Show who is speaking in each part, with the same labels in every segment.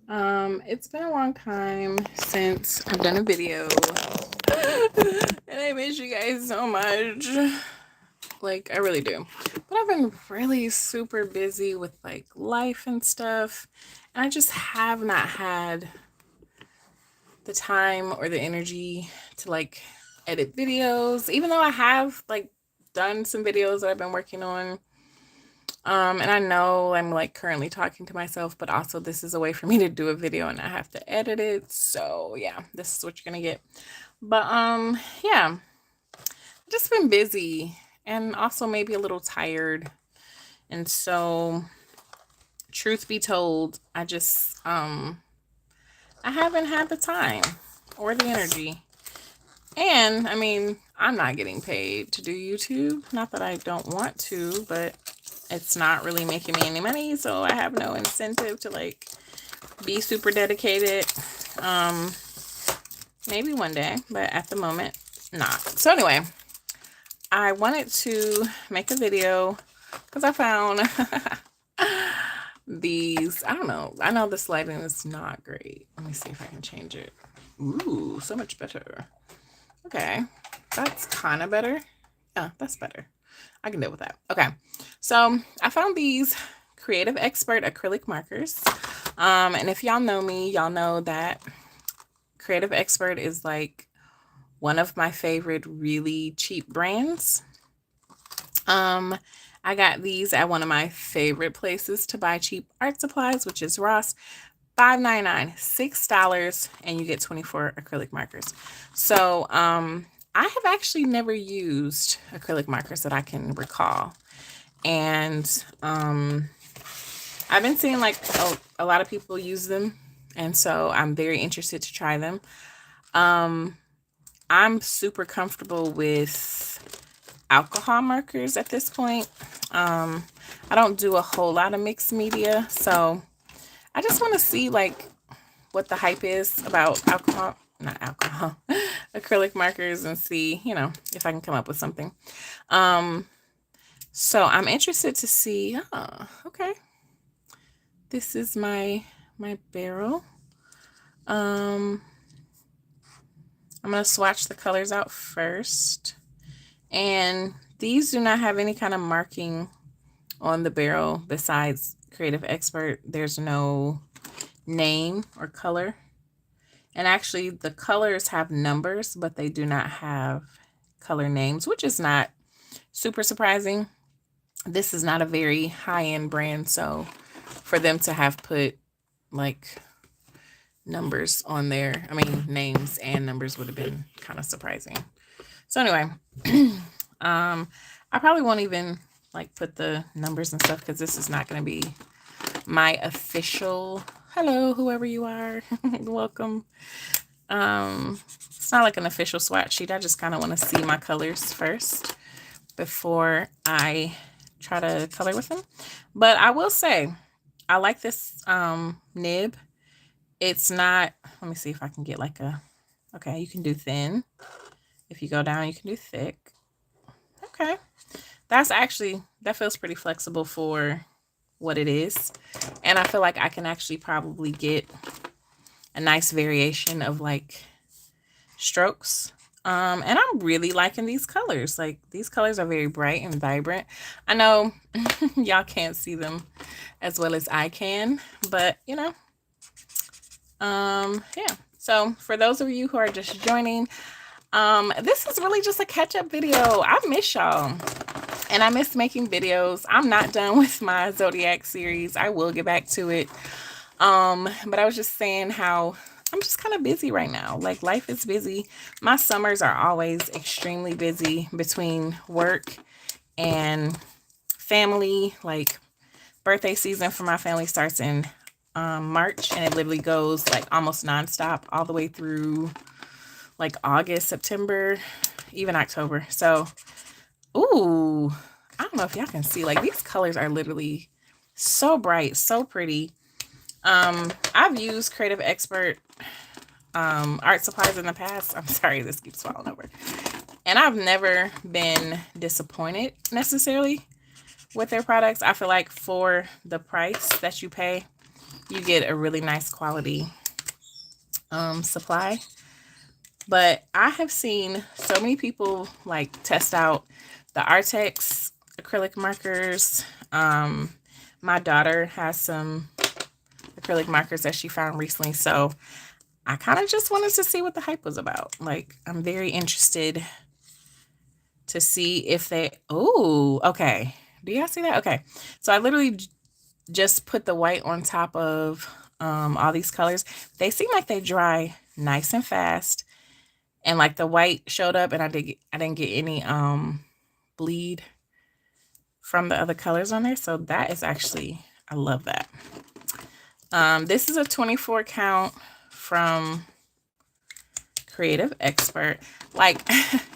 Speaker 1: It's been a long time since I've done a video. And I miss you guys so much. Like, I really do. But I've been really super busy with like life and stuff. And I just have not had the time or the energy to like edit videos, even though I have like done some videos that I've been working on. And I know I'm like currently talking to myself, but also this is a way for me to do a video and I have to edit it. So yeah, this is what you're gonna get. But yeah, just been busy and also maybe a little tired. And so truth be told, I haven't had the time or the energy. And I mean, I'm not getting paid to do YouTube. Not that I don't want to, but it's not really making me any money, so I have no incentive to like be super dedicated. Um, Maybe one day, but at the moment, not. So anyway, I wanted to make a video because I found these. I don't know. I know this lighting is not great. Let me see if I can change it. Ooh, so much better. Okay, that's kind of better. Yeah, that's better. I can deal with that. Okay, so I found these Creative Expert acrylic markers. And if y'all know me, y'all know that Creative Expert is like one of my favorite really cheap brands. Um, I got these at one of my favorite places to buy cheap art supplies, which is Ross. $5.99, $6, and you get 24 acrylic markers. So I have actually never used acrylic markers that I can recall. And I've been seeing like a lot of people use them. And so I'm very interested to try them. Um, I'm super comfortable with alcohol markers at this point. I don't do a whole lot of mixed media. So I just want to see like what the hype is about alcohol, not alcohol, acrylic markers and see, if I can come up with something. Um, so I'm interested to see, okay, this is my barrel. Um, I'm going to swatch the colors out first. And these do not have any kind of marking on the barrel besides Creative Expert. There's no name or color. And actually, the colors have numbers, but they do not have color names, which is not super surprising. This is not a very high end brand. So for them to have put like numbers on there, I mean, names and numbers would have been kind of surprising. So anyway, I probably won't even like put the numbers and stuff because this is not going to be my official. Hello, whoever you are, welcome. It's not like an official swatch sheet. I just kind of want to see my colors first before I try to color with them. But I will say, I like this nib. It's not, let me see if I can get like okay, you can do thin. If you go down, you can do thick. Okay. That feels pretty flexible for what it is. And I feel like I can actually probably get a nice variation of like strokes. And I'm really liking these colors. Like these colors are very bright and vibrant. I know y'all can't see them as well as I can, but yeah. So for those of you who are just joining, this is really just a catch-up video. I miss y'all. And I miss making videos. I'm not done with my Zodiac series. I will get back to it. But I was just saying how I'm just kind of busy right now. Like life is busy. My summers are always extremely busy between work and family. Like birthday season for my family starts in March and it literally goes like almost nonstop all the way through like August, September, even October. So, ooh, I don't know if y'all can see, like these colors are literally so bright, so pretty. I've used Creative Expert art supplies in the past. I'm sorry, this keeps falling over. And I've never been disappointed necessarily with their products. I feel like for the price that you pay, you get a really nice quality supply. But I have seen so many people like test out the Artex acrylic markers. My daughter has some acrylic markers that she found recently, so I kind of just wanted to see what the hype was about. Like, I'm very interested to see if they, oh, okay. Do y'all see that? Okay. So I literally just put the white on top of all these colors. They seem like they dry nice and fast. And like the white showed up and I didn't get any bleed from the other colors on there. So that is actually, I love that. This is a 24 count from Creative Expert. Like,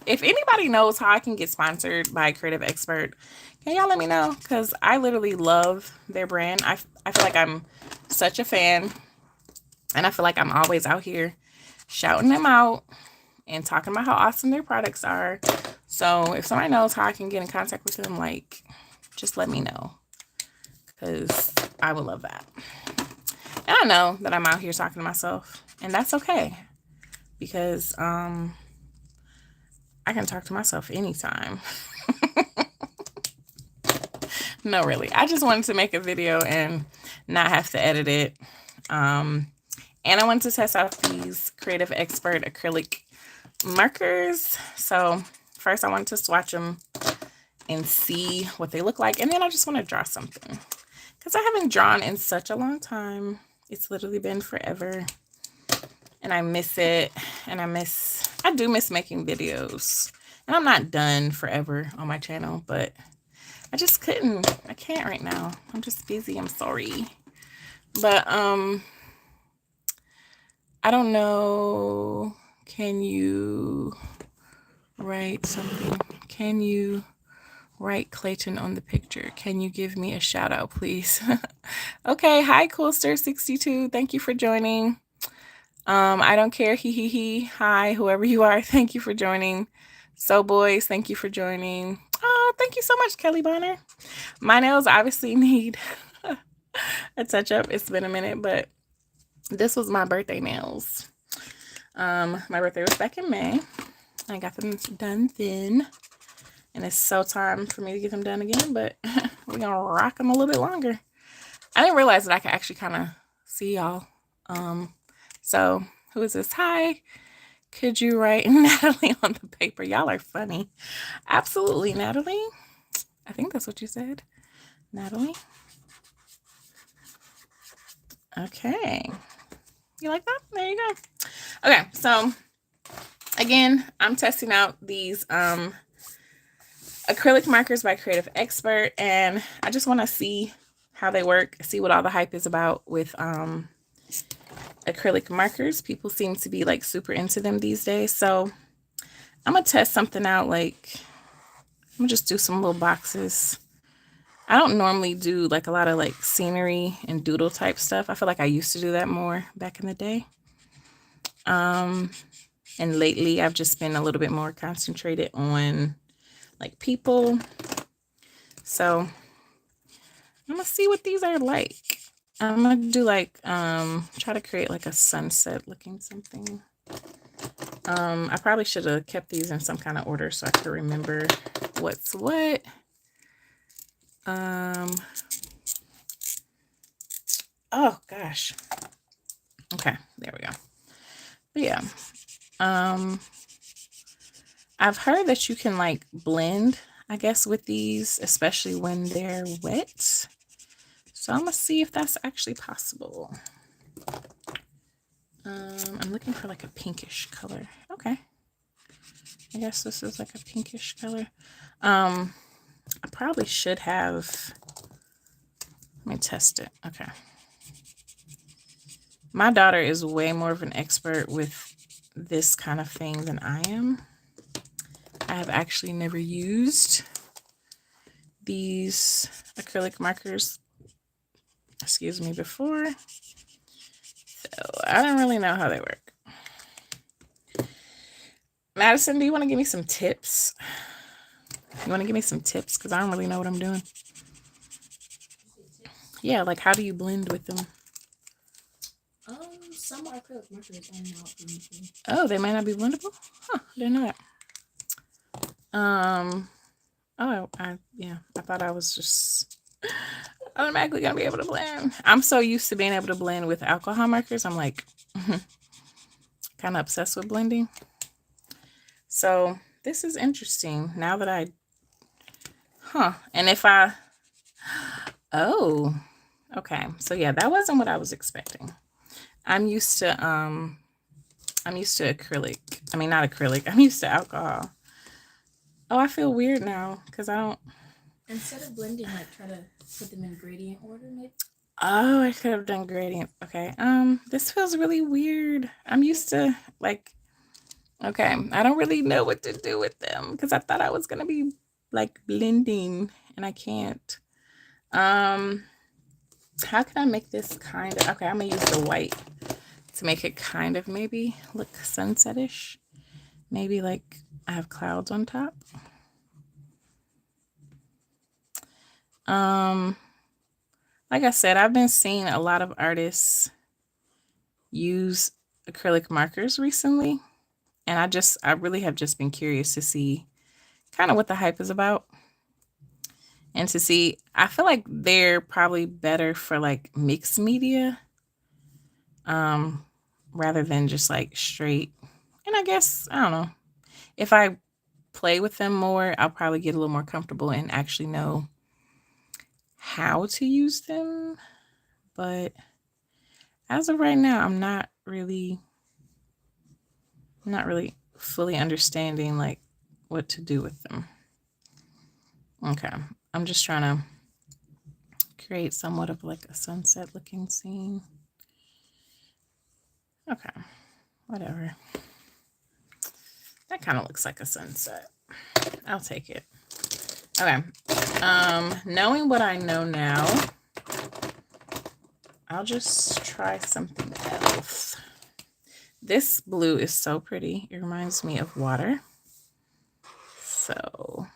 Speaker 1: if anybody knows how I can get sponsored by Creative Expert, can y'all let me know? Because I literally love their brand. I feel like I'm such a fan. And I feel like I'm always out here shouting them out and talking about how awesome their products are. So if somebody knows how I can get in contact with them, like, just let me know. Because I would love that. And I know that I'm out here talking to myself. And that's okay. Because I can talk to myself anytime. No, really. I just wanted to make a video and not have to edit it. And I wanted to test out these Creative Expert acrylic markers. So first I wanted to swatch them and see what they look like. And then I just want to draw something. Because I haven't drawn in such a long time. It's literally been forever. And I miss it. And I do miss making videos. And I'm not done forever on my channel, but I just couldn't. I can't right now. I'm just busy. I'm sorry. But I don't know. Can you write something? Can you write Clayton on the picture? Can you give me a shout out, please? Okay. Hi, Coolster62. Thank you for joining. I don't care. He. Hi, whoever you are. Thank you for joining. So boys, thank you for joining. Oh, thank you so much, Kelly Bonner. My nails obviously need a touch up. It's been a minute, but this was my birthday nails. My birthday was back in May. I got them done then. And it's so time for me to get them done again, but we're gonna rock them a little bit longer. I didn't realize that I could actually kind of see y'all. So who is this? Hi. Could you write Natalie on the paper? Y'all are funny. Absolutely, Natalie. I think that's what you said. Natalie. Okay. You like that? There you go. Okay, so again, I'm testing out these acrylic markers by Creative Expert, and I just want to see how they work, see what all the hype is about with acrylic markers. People seem to be like super into them these days. So I'm gonna test something out. Like, I'm gonna just do some little boxes. I don't normally do like a lot of like scenery and doodle type stuff. I feel like I used to do that more back in the day. And lately I've just been a little bit more concentrated on like people. So I'm gonna see what these are like. I'm gonna do like try to create like a sunset looking something. I probably should have kept these in some kind of order so I could remember what's what. Oh gosh. Okay, there we go. But yeah. I've heard that you can like blend, I guess, with these, especially when they're wet. So I'm gonna see if that's actually possible. I'm looking for like a pinkish color. Okay. I guess this is like a pinkish color. I probably should have, let me test it. Okay. My daughter is way more of an expert with this kind of thing than I am. I have actually never used these acrylic markers, excuse me, before. So I don't really know how they work. Madison, do you want to give me some tips? You want to give me some tips? Because I don't really know what I'm doing. Yeah, like how do you blend with them?
Speaker 2: some acrylic markers are not blendable.
Speaker 1: Oh, they might not be blendable? Huh, didn't know that. Oh, I thought I was just automatically gonna be able to blend. I'm so used to being able to blend with alcohol markers. I'm like kind of obsessed with blending. So this is interesting now that and if okay. So yeah, that wasn't what I was expecting. I'm used to acrylic. I mean, not acrylic. I'm used to alcohol. Oh, I feel weird now because I don't.
Speaker 2: Instead of blending, like try to put them in gradient order, maybe.
Speaker 1: Oh, I could have done gradient. Okay. This feels really weird. I'm used to like. Okay, I don't really know what to do with them because I thought I was gonna be like blending, and I can't. How can I make this kind of? Okay, I'm gonna use the white to make it kind of maybe look sunsetish. Maybe like I have clouds on top. Like I said, I've been seeing a lot of artists use acrylic markers recently, and I really have just been curious to see kind of what the hype is about. And to see, I feel like they're probably better for like mixed media, rather than just like straight. And I guess, I don't know, if I play with them more, I'll probably get a little more comfortable and actually know how to use them. But as of right now, I'm not really fully understanding like what to do with them. Okay, I'm just trying to create somewhat of like a sunset looking scene. Okay, whatever. That kind of looks like a sunset. I'll take it. Okay. Knowing what I know now, I'll just try something else. This blue is so pretty. It reminds me of water. So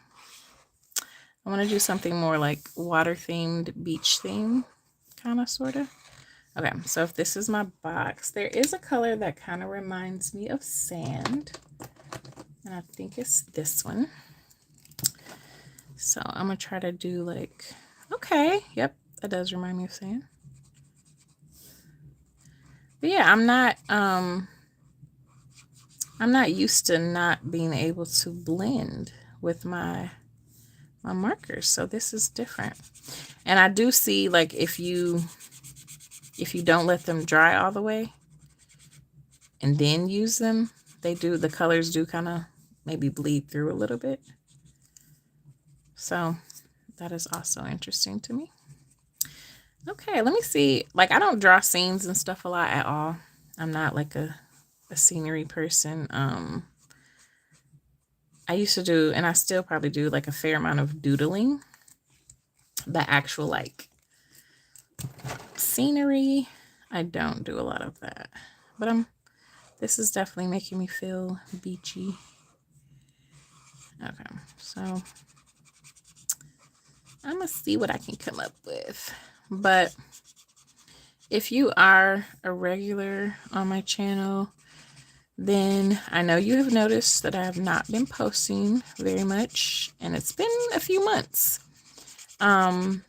Speaker 1: I want to do something more like water themed, beach theme, kind of, sort of. Okay, so if this is my box, there is a color that kind of reminds me of sand. And I think it's this one. So I'm going to try to do like, okay, yep, that does remind me of sand. But yeah, I'm not used to not being able to blend with my markers, so this is different. And I do see like if you don't let them dry all the way and then use them, the colors do kind of maybe bleed through a little bit. So that is also interesting to me. Okay, let me see. Like, I don't draw scenes and stuff a lot at all. I'm not like a scenery person. I used to do, and I still probably do, like a fair amount of doodling. The actual like scenery, I don't do a lot of that. But this is definitely making me feel beachy. Okay, so I'm gonna see what I can come up with. But if you are a regular on my channel, then I know you have noticed that I have not been posting very much, and it's been a few months. And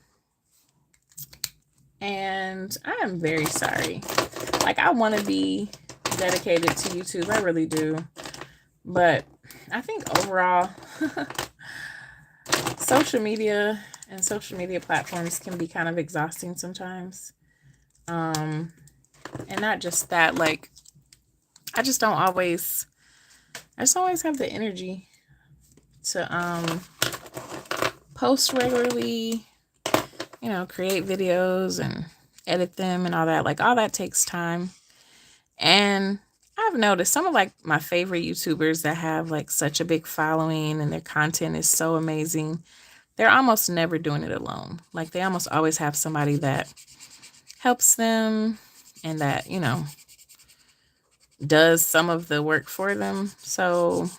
Speaker 1: I am very sorry. Like, I want to be dedicated to YouTube. I really do. But I think overall, social media and social media platforms can be kind of exhausting sometimes. And not just that, like, I just don't always have the energy to post regularly, create videos and edit them and all that. Like, all that takes time. And I've noticed some of like my favorite YouTubers that have like such a big following and their content is so amazing, they're almost never doing it alone. Like, they almost always have somebody that helps them and that, does some of the work for them. So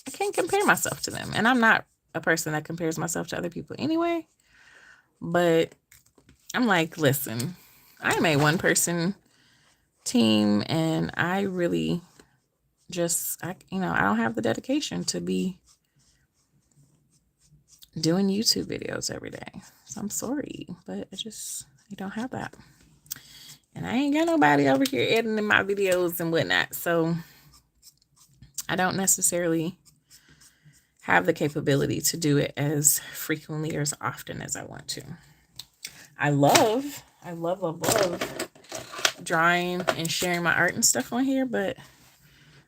Speaker 1: I can't compare myself to them. And I'm not a person that compares myself to other people anyway. But I'm like, listen, I am a one person team, and I really just, I don't have the dedication to be doing YouTube videos every day. So I'm sorry, but I don't have that. And I ain't got nobody over here editing my videos and whatnot. So I don't necessarily have the capability to do it as frequently or as often as I want to. I love drawing and sharing my art and stuff on here, but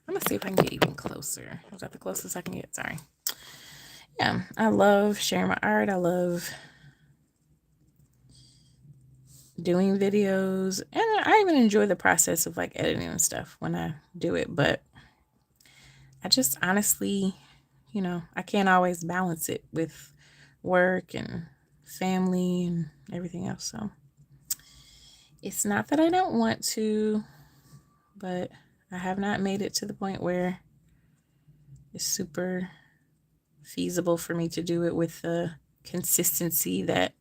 Speaker 1: I'm gonna see if I can get even closer. Was that the closest I can get? Sorry. Yeah, I love sharing my art. I love doing videos, and I even enjoy the process of like editing and stuff when I do it, but I just honestly, I can't always balance it with work and family and everything else. So it's not that I don't want to, but I have not made it to the point where it's super feasible for me to do it with the consistency that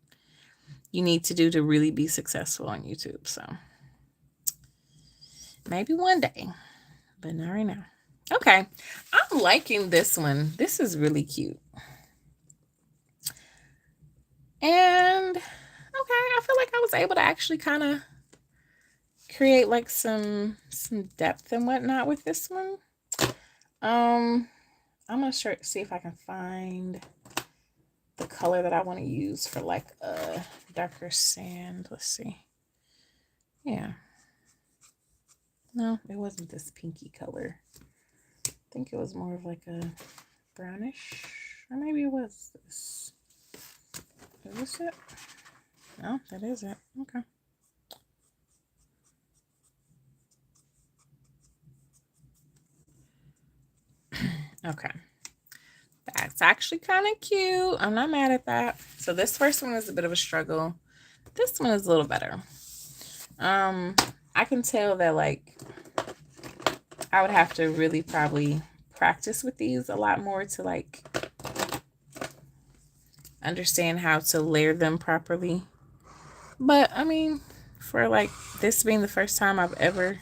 Speaker 1: you need to do to really be successful on YouTube. So maybe one day, but not right now. Okay, I'm liking this one. This is really cute. And okay, I feel like I was able to actually kind of create like some depth and whatnot with this one. I'm gonna see if I can find the color that I want to use for like a darker sand. Let's see. Yeah. No, it wasn't this pinky color. I think it was more of like a brownish, or maybe it was this. Is this it? No, that is it. Okay. Okay. That's actually kind of cute. I'm not mad at that. So this first one is a bit of a struggle. This one is a little better. I can tell that like I would have to really probably practice with these a lot more to like understand how to layer them properly. But I mean, for like this being the first time I've ever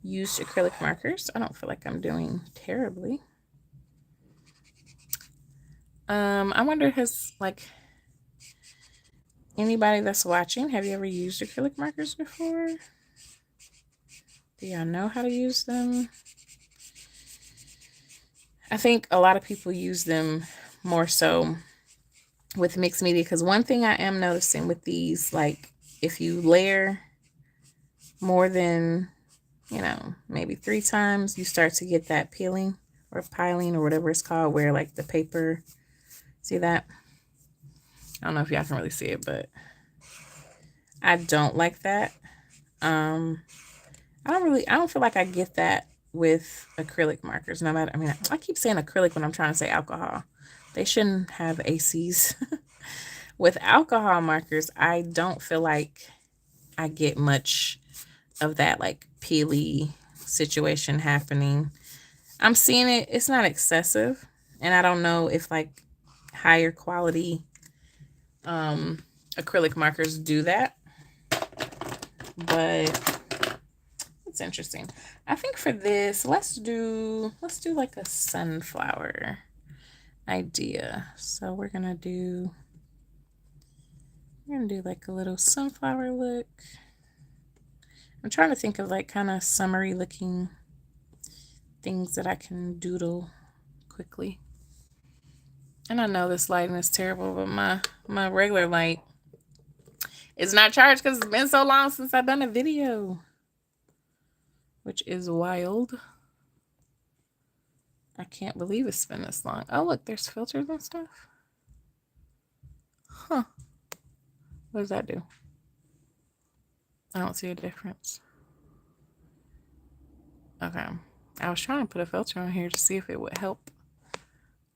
Speaker 1: used acrylic markers, I don't feel like I'm doing terribly. I wonder, has like anybody that's watching, have you ever used acrylic markers before? Do y'all know how to use them? I think a lot of people use them more so with mixed media, because one thing I am noticing with these, like if you layer more than, maybe 3 times, you start to get that peeling or piling or whatever it's called, where like the paper, see that? I don't know if y'all can really see it, but I don't like that. I don't feel like I get that with acrylic markers. No matter, I keep saying acrylic when I'm trying to say alcohol. They shouldn't have ACs. With alcohol markers, I don't feel like I get much of that like peely situation happening. I'm seeing it. It's not excessive. And I don't know if like higher quality acrylic markers do that. But it's interesting. I think for this, let's do like a sunflower idea. So we're gonna do like a little sunflower look. I'm trying to think of like kind of summery looking things that I can doodle quickly. And I know this lighting is terrible, but my regular light is not charged because it's been so long since I've done a video, which is wild. I can't believe it's been this long. Oh, look, there's filters and stuff. Huh. What does that do? I don't see a difference. Okay. I was trying to put a filter on here to see if it would help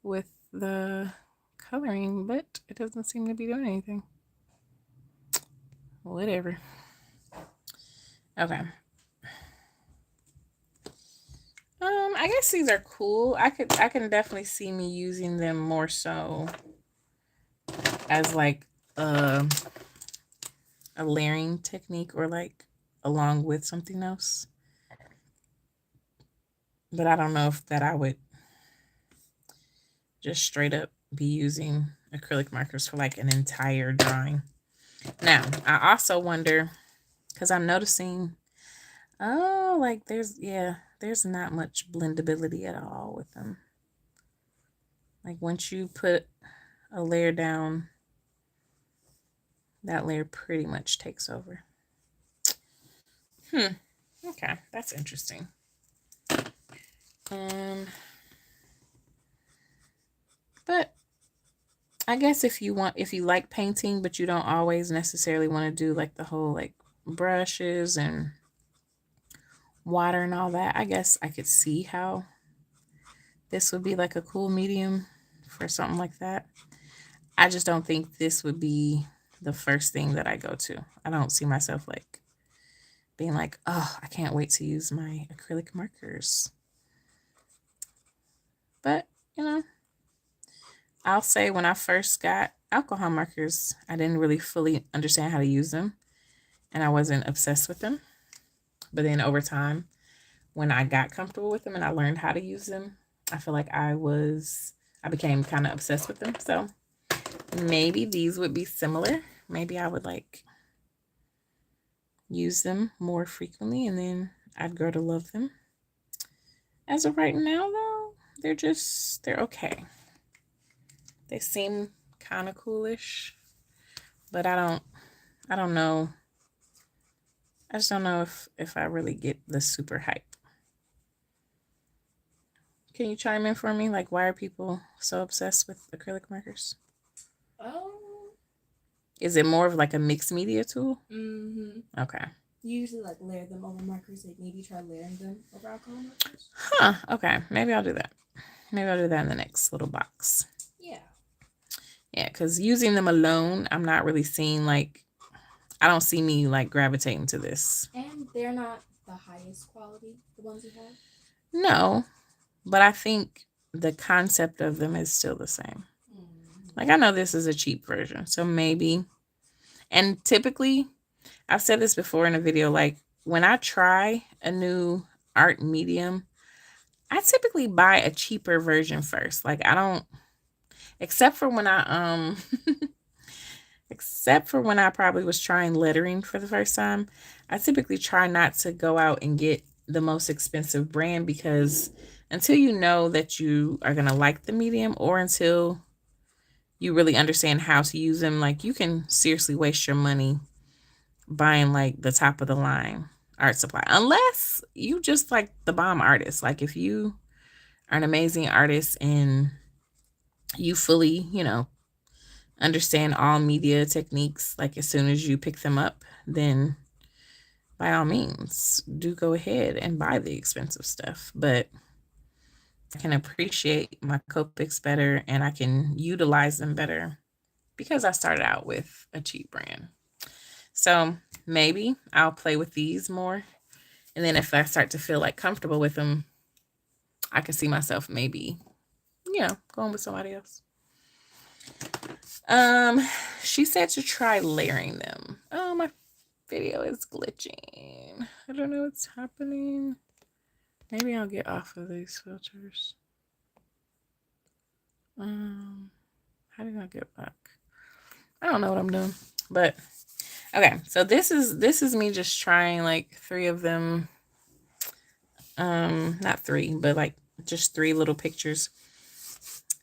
Speaker 1: with the coloring, but it doesn't seem to be doing anything. Whatever. Okay. I guess these are cool. I can definitely see me using them more so as like a layering technique, or like along with something else. But I don't know if that I would just straight up be using acrylic markers for like an entire drawing. Now, I also wonder, because I'm noticing, oh, like there's not much blendability at all with them. Like once you put a layer down, that layer pretty much takes over. Okay, that's interesting. But I guess if you like painting, but you don't always necessarily want to do like the whole like brushes and water and all that, I guess I could see how this would be like a cool medium for something like that. I just don't think this would be the first thing that I go to. I don't see myself like being like, oh, I can't wait to use my acrylic markers. But, I'll say when I first got alcohol markers, I didn't really fully understand how to use them, and I wasn't obsessed with them. But then over time, when I got comfortable with them and I learned how to use them, I feel like I became kind of obsessed with them. So maybe these would be similar. Maybe I would like use them more frequently and then I'd grow to love them. As of right now though, they're okay. They seem kind of coolish, but I don't know. I just don't know if I really get the super hype. Can you chime in for me? Like, why are people so obsessed with acrylic markers? Is it more of like a mixed media tool?
Speaker 2: Mm-hmm.
Speaker 1: Okay.
Speaker 2: You usually like layer them over markers. Like maybe try layering them over alcohol markers.
Speaker 1: Huh. Okay. Maybe I'll do that. Maybe I'll do that in the next little box.
Speaker 2: Yeah.
Speaker 1: Yeah, because using them alone, I'm not really seeing like, I don't see me like gravitating to this.
Speaker 2: And they're not the highest quality, the ones you have?
Speaker 1: No, but I think the concept of them is still the same. Like, I know this is a cheap version, so maybe. And typically, I've said this before in a video, like when I try a new art medium, I typically buy a cheaper version first. Like I don't, except for when I except for when I probably was trying lettering for the first time, I typically try not to go out and get the most expensive brand, because until you know that you are going to like the medium, or until you really understand how to use them, like you can seriously waste your money buying like the top of the line art supply, unless you just like the bomb artist. Like if you are an amazing artist and you fully, understand all media techniques, like as soon as you pick them up, then by all means do go ahead and buy the expensive stuff. But I can appreciate my Copics better and I can utilize them better because I started out with a cheap brand. So maybe I'll play with these more. And then if I start to feel like comfortable with them, I can see myself maybe, going with somebody else. She said to try layering them. Oh, my video is glitching. I don't know what's happening. Maybe I'll get off of these filters. How did I get back? I don't know what I'm doing. But okay, so this is me just trying like 3 of them. Not 3, but like just 3 little pictures.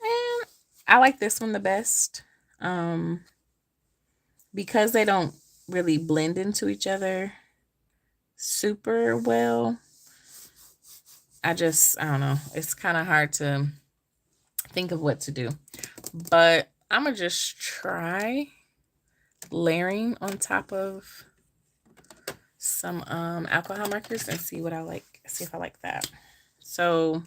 Speaker 1: And I like this one the best. Because they don't really blend into each other super well. I don't know. It's kind of hard to think of what to do. But I'm going to just try layering on top of some alcohol markers and see what I like. See if I like that. So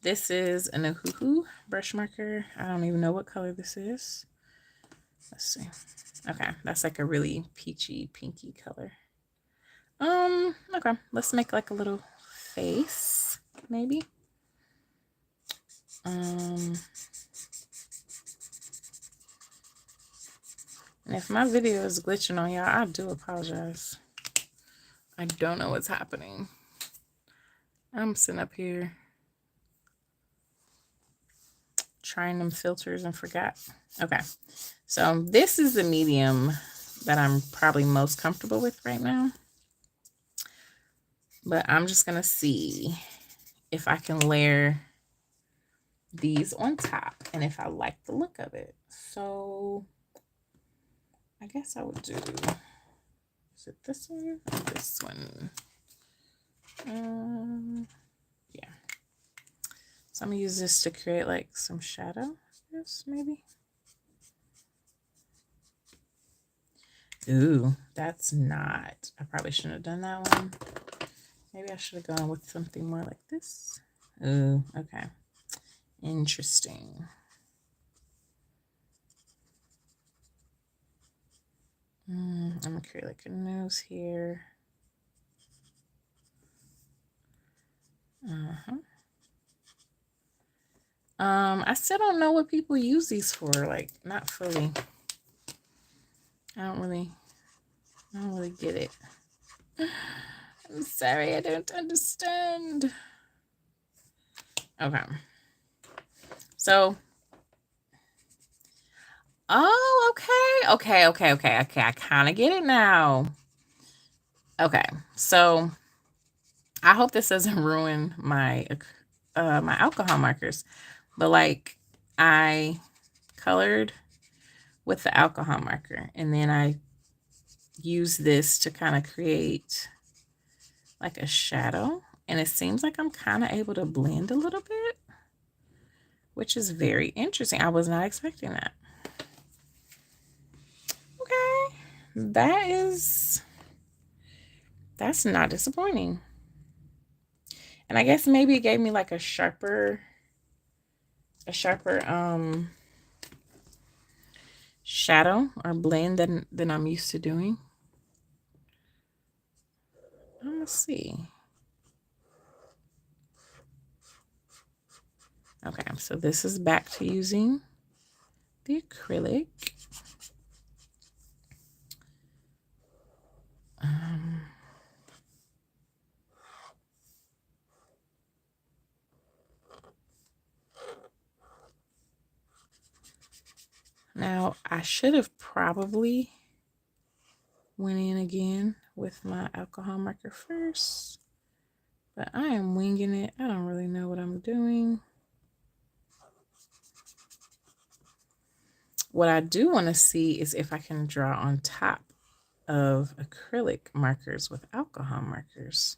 Speaker 1: this is an Ohuhu brush marker. I don't even know what color this is. Let's see. Okay, that's like a really peachy, pinky color. Okay, let's make like a little face, maybe. And if my video is glitching on y'all, I do apologize. I don't know what's happening. I'm sitting up here trying them filters and forgot. Okay, so this is the medium that I'm probably most comfortable with right now. But I'm just gonna see if I can layer these on top and if I like the look of it. So I guess I would do, is it this one or this one? Yeah. So I'm gonna use this to create like some shadow, I guess, maybe. Ooh, that's not, I probably shouldn't have done that one. Maybe I should have gone with something more like this. Ooh, okay. Interesting. I'm gonna create like a nose here. I still don't know what people use these for, like not fully. I don't really get it. I'm sorry, I don't understand. Okay. So, oh, okay. I kind of get it now. Okay. So, I hope this doesn't ruin my my alcohol markers, but like I colored with the alcohol marker and then I use this to kind of create like a shadow, and it seems like I'm kind of able to blend a little bit, which is very interesting. I was not expecting that. Okay, that's not disappointing. And I guess maybe it gave me like a sharper shadow or blend than I'm used to doing. Let's see. Okay, so this is back to using the acrylic. Now, I should have probably went in again with my alcohol marker first, but I am winging it. I don't really know what I'm doing. What I do want to see is if I can draw on top of acrylic markers with alcohol markers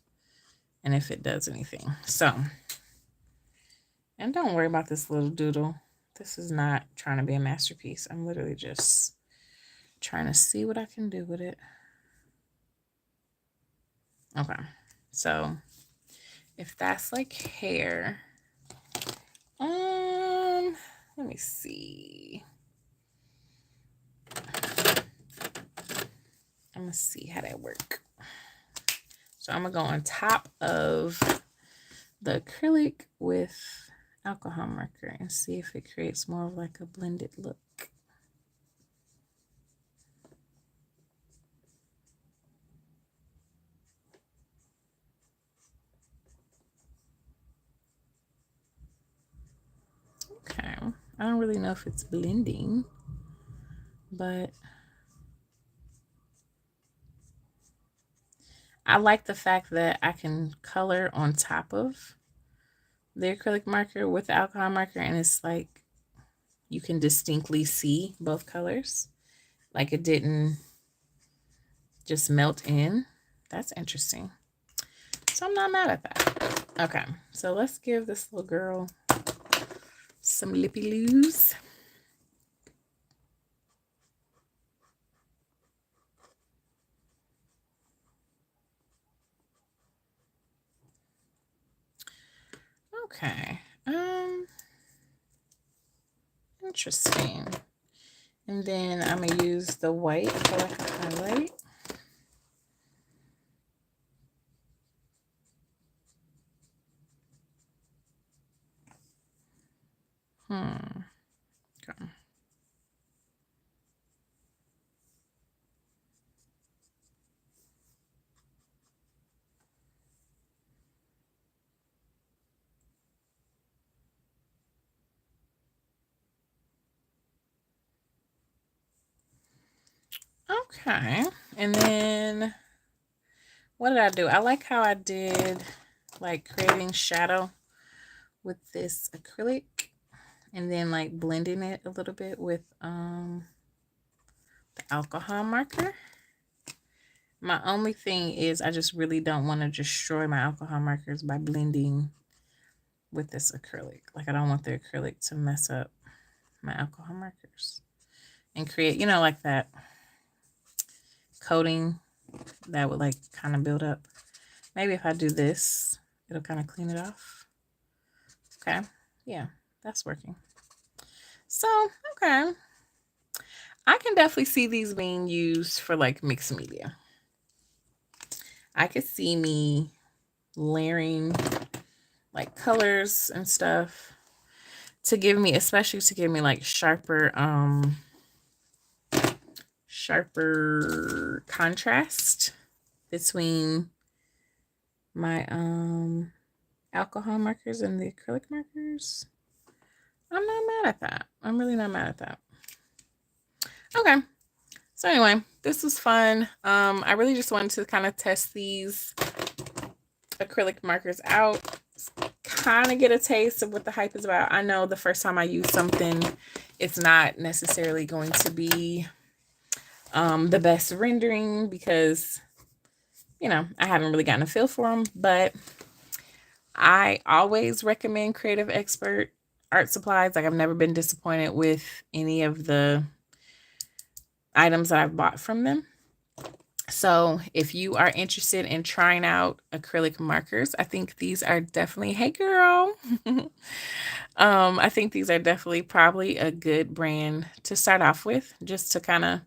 Speaker 1: and if it does anything. So, and don't worry about this little doodle. This is not trying to be a masterpiece. I'm literally just trying to see what I can do with it. Okay, so if that's like hair, let me see. I'm gonna see how that work. So I'm gonna go on top of the acrylic with alcohol marker and see if it creates more of like a blended look. Okay, I don't really know if it's blending, but I like the fact that I can color on top of the acrylic marker with the alcohol marker, and it's like you can distinctly see both colors. Like it didn't just melt in. That's interesting. So I'm not mad at that. Okay, so let's give this little girl some lippy loos. Okay. Interesting. And then I'm gonna use the white for like a highlight. Okay. Okay. And then what did I do? I like how I did like creating shadow with this acrylic and then like blending it a little bit with the alcohol marker. My only thing is I just really don't want to destroy my alcohol markers by blending with this acrylic. Like I don't want the acrylic to mess up my alcohol markers and create, you know, like that coating that would like kind of build up. Maybe if I do this, it'll kind of clean it off. Okay. Yeah, that's working. So, okay. I can definitely see these being used for like mixed media. I could see me layering like colors and stuff to give me, especially to give me like sharper contrast between my alcohol markers and the acrylic markers. I'm not mad at that. I'm really not mad at that. Okay. So anyway, this was fun. I really just wanted to kind of test these acrylic markers out, kind of get a taste of what the hype is about. I know the first time I use something, it's not necessarily going to be the best rendering because, you know, I haven't really gotten a feel for them, but I always recommend Creative Expert art supplies. Like I've never been disappointed with any of the items that I've bought from them. So if you are interested in trying out acrylic markers, I think these are definitely, hey girl. I think these are definitely probably a good brand to start off with, just to kind of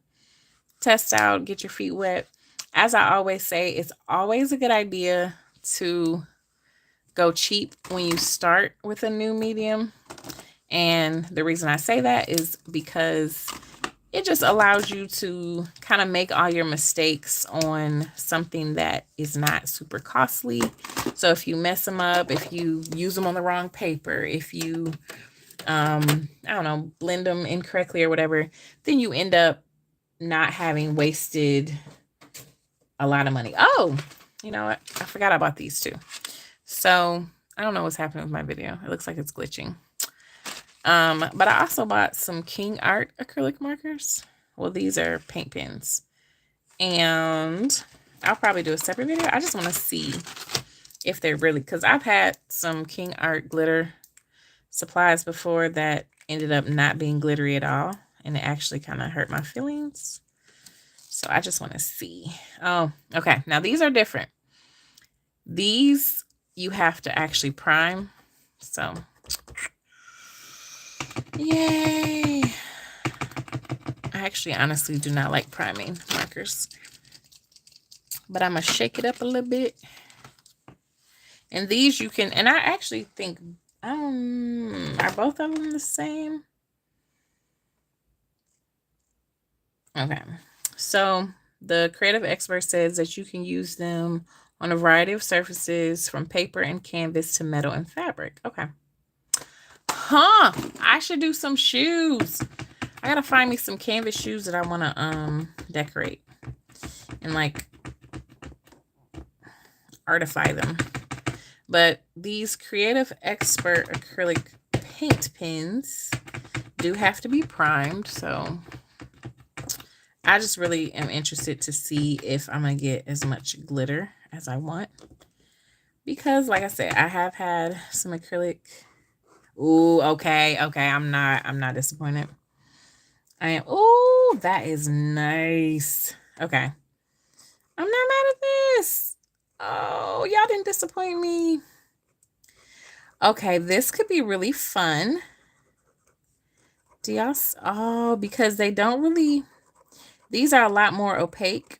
Speaker 1: test out, get your feet wet. As I always say, it's always a good idea to go cheap when you start with a new medium. And the reason I say that is because it just allows you to kind of make all your mistakes on something that is not super costly. So if you mess them up, if you use them on the wrong paper, if you, I don't know, blend them incorrectly or whatever, then you end up not having wasted a lot of money. Oh, you know what? I forgot I bought these too. So I don't know what's happening with my video. It looks like it's glitching. But I also bought some King Art acrylic markers. Well, these are paint pens. And I'll probably do a separate video. I just want to see if they're really, because I've had some King Art glitter supplies before that ended up not being glittery at all. And it actually kind of hurt my feelings. So I just want to see. Oh, okay. Now these are different. These you have to actually prime. So yay. I actually honestly do not like priming markers. But I'm going to shake it up a little bit. And these you can, and I actually think, are both of them the same? Okay. So the Creative Expert says that you can use them on a variety of surfaces from paper and canvas to metal and fabric. Okay. Huh. I should do some shoes. I gotta find me some canvas shoes that I want to decorate and like artify them. But these Creative Expert acrylic paint pens do have to be primed, so I just really am interested to see if I'm gonna get as much glitter as I want, because like I said, I have had some acrylic. Ooh, okay, I'm not disappointed. I am. Ooh, that is nice. Okay, I'm not mad at this. Oh, y'all didn't disappoint me. Okay, this could be really fun. Do y'all? Oh, because they don't really. These are a lot more opaque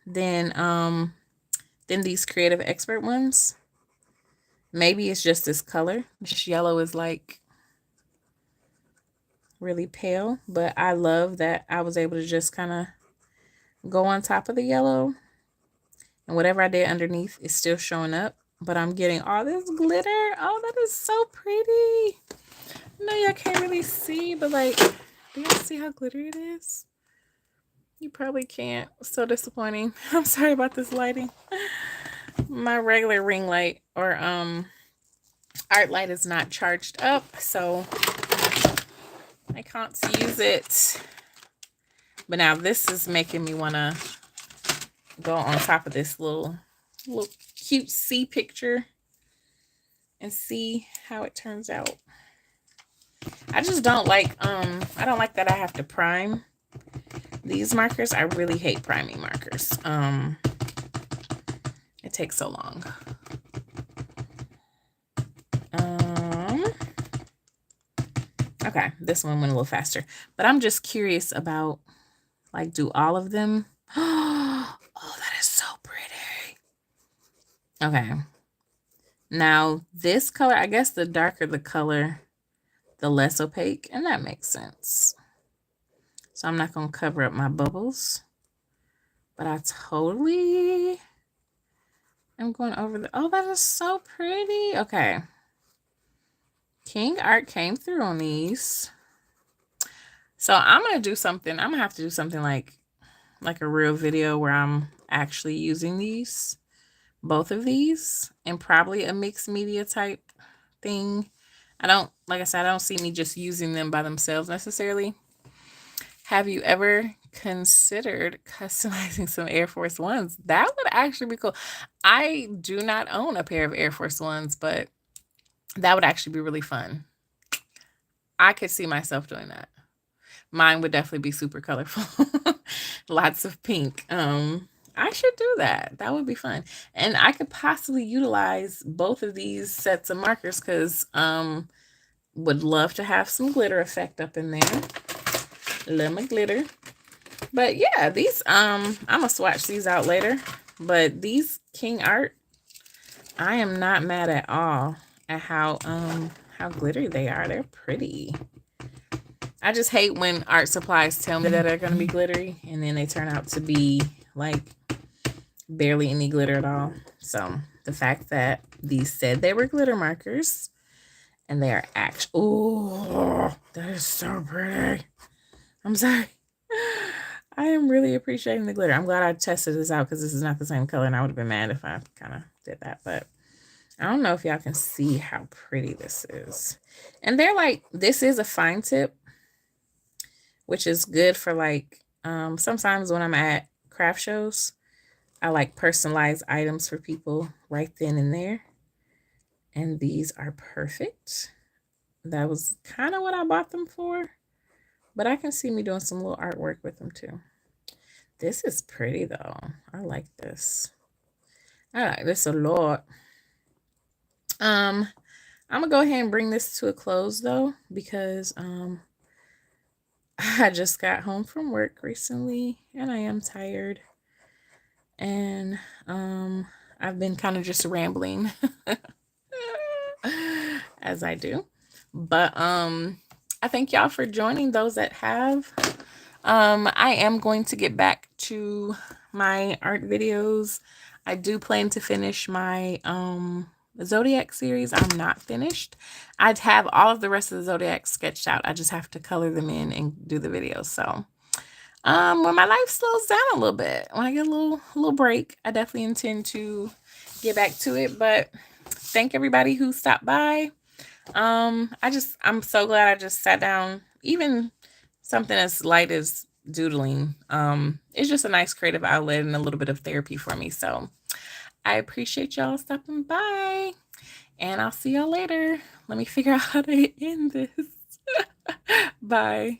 Speaker 1: than these Creative Expert ones. Maybe it's just this color. This yellow is like really pale, but I love that I was able to just kind of go on top of the yellow, and whatever I did underneath is still showing up, but I'm getting all this glitter. Oh, that is so pretty. No, y'all can't really see, but like, do y'all see how glittery it is? You probably can't. So disappointing. I'm sorry about this lighting. My regular ring light or art light is not charged up, so I can't use it. But now this is making me want to go on top of this little cute sea picture and see how it turns out. I just don't like I don't like that I have to prime these markers. I really hate priming markers. It takes so long. Okay, this one went a little faster, but I'm just curious about, like, do all of them? Oh, that is so pretty. Okay. Now, this color, I guess the darker the color, the less opaque, and that makes sense. So I'm not going to cover up my bubbles, but I totally am going over the, oh, that is so pretty. Okay. King Art came through on these. So I'm going to do something. I'm going to have to do something like a real video where I'm actually using these, both of these, and probably a mixed media type thing. Like I said, I don't see me just using them by themselves necessarily. Have you ever considered customizing some Air Force Ones? That would actually be cool. I do not own a pair of Air Force Ones, but that would actually be really fun. I could see myself doing that. Mine would definitely be super colorful. Lots of pink. I should do that. That would be fun. And I could possibly utilize both of these sets of markers because would love to have some glitter effect up in there. Love my glitter. But yeah, these I'm gonna swatch these out later. But these King Art, I am not mad at all at how glittery they are. They're pretty. I just hate when art supplies tell me that they're gonna be glittery and then they turn out to be like barely any glitter at all. So the fact that these said they were glitter markers and they are actually, oh, that is so pretty. I'm sorry. I am really appreciating the glitter. I'm glad I tested this out because this is not the same color and I would have been mad if I kind of did that. But I don't know if y'all can see how pretty this is. And they're like, this is a fine tip, which is good for like, sometimes when I'm at craft shows, I like personalized items for people right then and there. And these are perfect. That was kind of what I bought them for. But I can see me doing some little artwork with them too. This is pretty though. I like this. I like this a lot. I'm gonna go ahead and bring this to a close though, because I just got home from work recently and I am tired. And I've been kind of just rambling as I do. But I thank y'all for joining, those that have. I am going to get back to my art videos. I do plan to finish my Zodiac series. I'm not finished. I'd have all of the rest of the Zodiac sketched out. I just have to color them in and do the videos. So when my life slows down a little bit, when I get a little break, I definitely intend to get back to it. But thank everybody who stopped by. I'm so glad I just sat down. Even something as light as doodling, it's just a nice creative outlet and a little bit of therapy for me. So I appreciate y'all stopping by, and I'll see y'all later. Let me figure out how to end this. Bye.